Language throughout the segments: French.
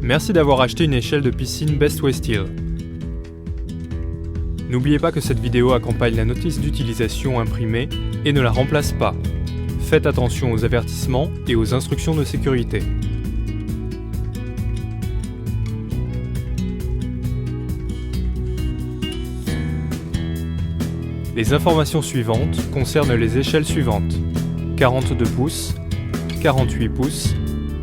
Merci d'avoir acheté une échelle de piscine Best Way Steel. N'oubliez pas que cette vidéo accompagne la notice d'utilisation imprimée et ne la remplace pas. Faites attention aux avertissements et aux instructions de sécurité. Les informations suivantes concernent les échelles suivantes: 42 pouces, 48 pouces,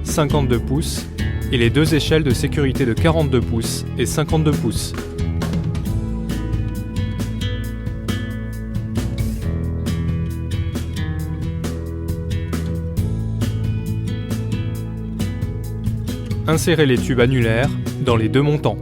52 pouces et les deux échelles de sécurité de 42 pouces et 52 pouces. Insérez les tubes annulaires dans les deux montants.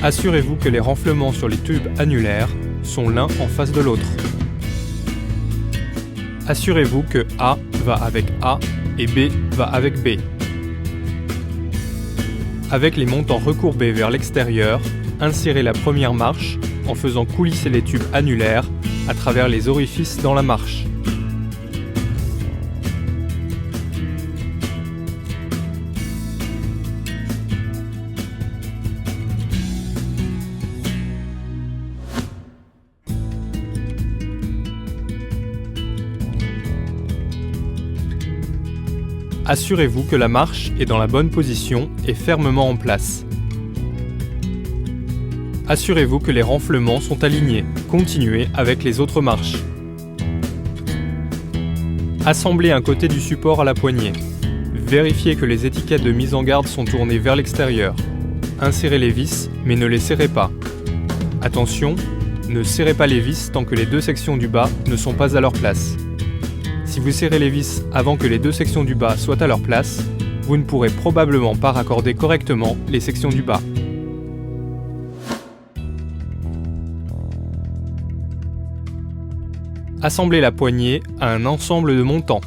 Assurez-vous que les renflements sur les tubes annulaires sont l'un en face de l'autre. Assurez-vous que A va avec A et B va avec B. Avec les montants recourbés vers l'extérieur, insérez la première marche en faisant coulisser les tubes annulaires à travers les orifices dans la marche. Assurez-vous que la marche est dans la bonne position et fermement en place. Assurez-vous que les renflements sont alignés. Continuez avec les autres marches. Assemblez un côté du support à la poignée. Vérifiez que les étiquettes de mise en garde sont tournées vers l'extérieur. Insérez les vis, mais ne les serrez pas. Attention, ne serrez pas les vis tant que les deux sections du bas ne sont pas à leur place. Si vous serrez les vis avant que les deux sections du bas soient à leur place, vous ne pourrez probablement pas raccorder correctement les sections du bas. Assemblez la poignée à un ensemble de montants.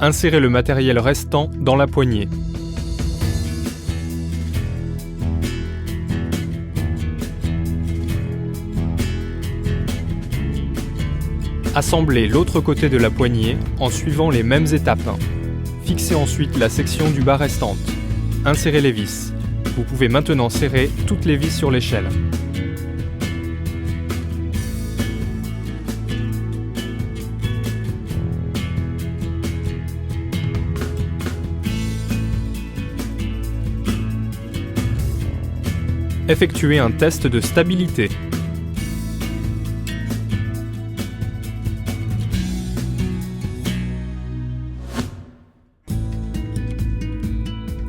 Insérez le matériel restant dans la poignée. Assemblez l'autre côté de la poignée en suivant les mêmes étapes. Fixez ensuite la section du bas restante. Insérez les vis. Vous pouvez maintenant serrer toutes les vis sur l'échelle. Effectuez un test de stabilité.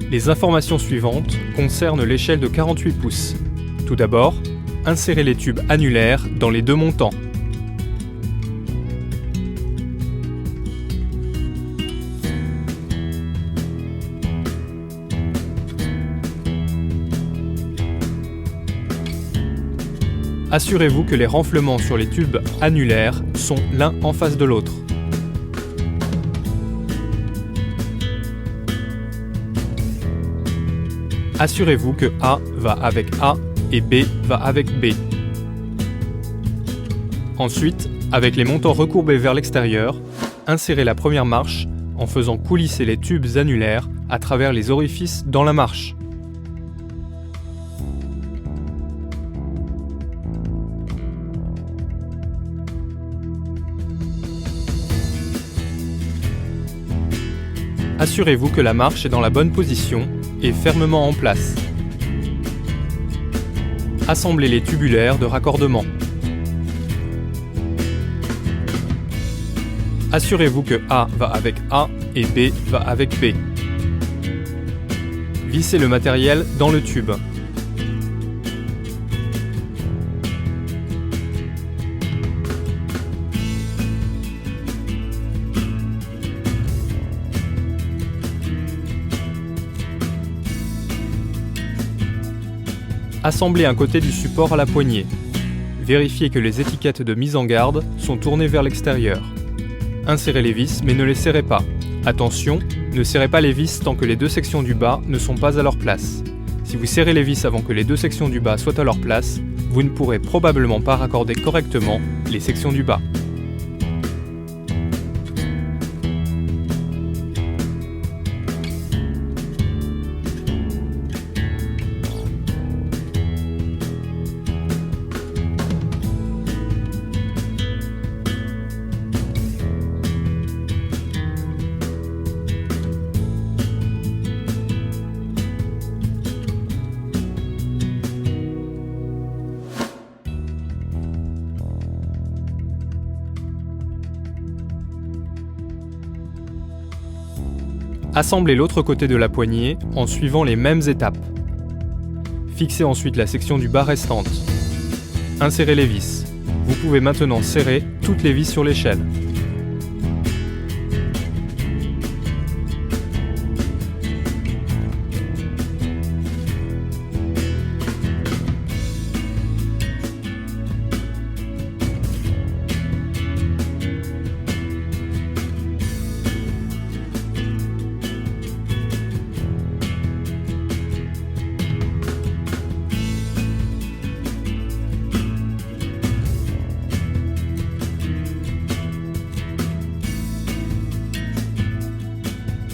Les informations suivantes concernent l'échelle de 48 pouces. Tout d'abord, insérez les tubes annulaires dans les deux montants. Assurez-vous que les renflements sur les tubes annulaires sont l'un en face de l'autre. Assurez-vous que A va avec A et B va avec B. Ensuite, avec les montants recourbés vers l'extérieur, insérez la première marche en faisant coulisser les tubes annulaires à travers les orifices dans la marche. Assurez-vous que la marche est dans la bonne position et fermement en place. Assemblez les tubulaires de raccordement. Assurez-vous que A va avec A et B va avec B. Vissez le matériel dans le tube. Assemblez un côté du support à la poignée. Vérifiez que les étiquettes de mise en garde sont tournées vers l'extérieur. Insérez les vis mais ne les serrez pas. Attention, ne serrez pas les vis tant que les deux sections du bas ne sont pas à leur place. Si vous serrez les vis avant que les deux sections du bas soient à leur place, vous ne pourrez probablement pas raccorder correctement les sections du bas. Assemblez l'autre côté de la poignée en suivant les mêmes étapes. Fixez ensuite la section du bas restante. Insérez les vis. Vous pouvez maintenant serrer toutes les vis sur l'échelle.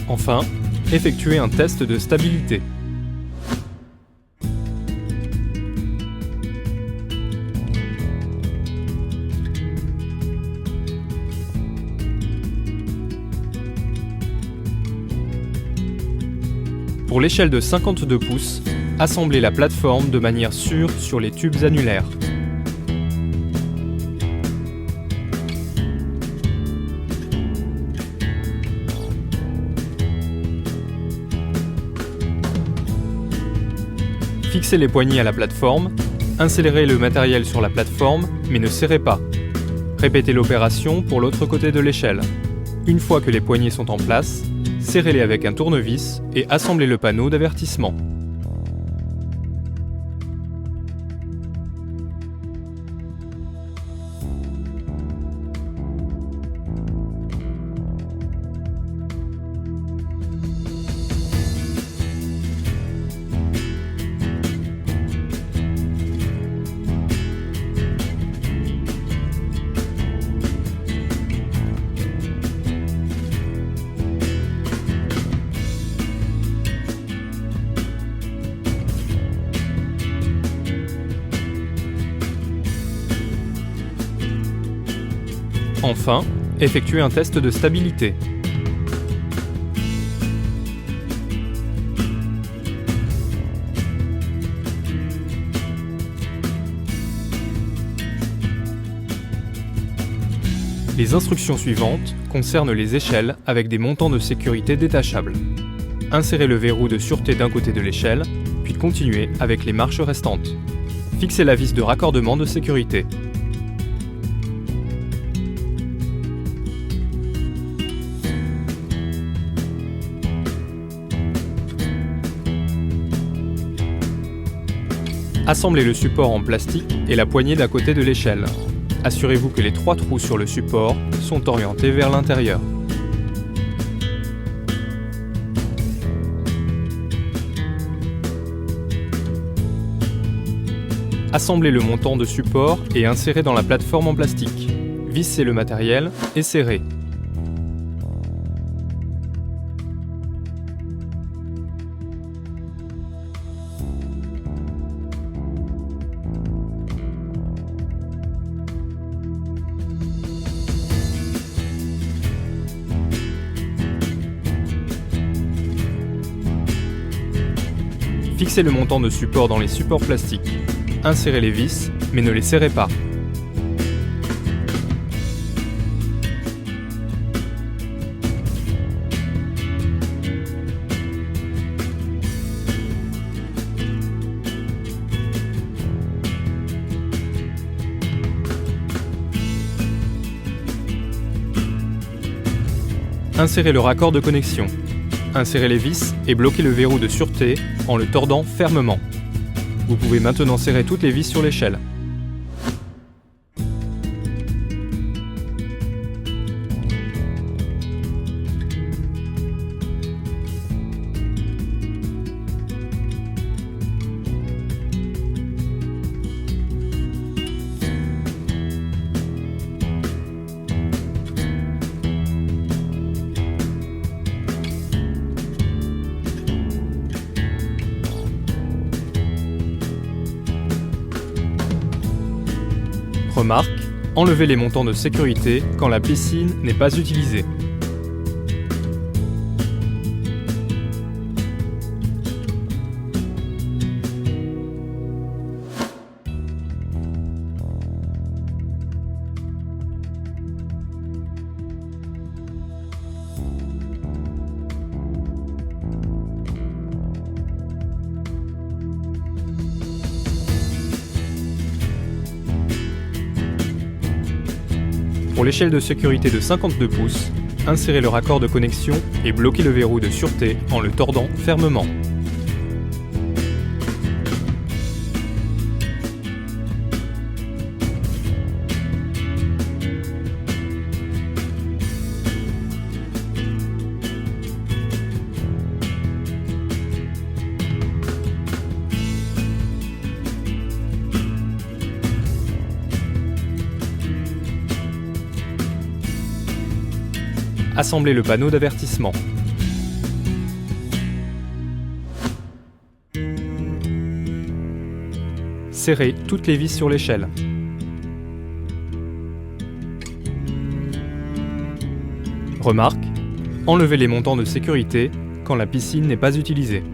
Enfin, effectuez un test de stabilité. Pour l'échelle de 52 pouces, assemblez la plateforme de manière sûre sur les tubes annulaires. Fixez les poignées à la plateforme, insérez le matériel sur la plateforme, mais ne serrez pas. Répétez l'opération pour l'autre côté de l'échelle. Une fois que les poignées sont en place, serrez-les avec un tournevis et assemblez le panneau d'avertissement. Enfin, effectuez un test de stabilité. Les instructions suivantes concernent les échelles avec des montants de sécurité détachables. Insérez le verrou de sûreté d'un côté de l'échelle, puis continuez avec les marches restantes. Fixez la vis de raccordement de sécurité. Assemblez le support en plastique et la poignée d'à côté de l'échelle. Assurez-vous que les 3 trous sur le support sont orientés vers l'intérieur. Assemblez le montant de support et insérez dans la plateforme en plastique. Vissez le matériel et serrez. Fixez le montant de support dans les supports plastiques. Insérez les vis, mais ne les serrez pas. Insérez le raccord de connexion. Insérez les vis et bloquez le verrou de sûreté en le tordant fermement. Vous pouvez maintenant serrer toutes les vis sur l'échelle. Remarque, enlevez les montants de sécurité quand la piscine n'est pas utilisée. Pour l'échelle de sécurité de 52 pouces, insérez le raccord de connexion et bloquez le verrou de sûreté en le tordant fermement. Assemblez le panneau d'avertissement. Serrez toutes les vis sur l'échelle. Remarque, enlevez les montants de sécurité quand la piscine n'est pas utilisée.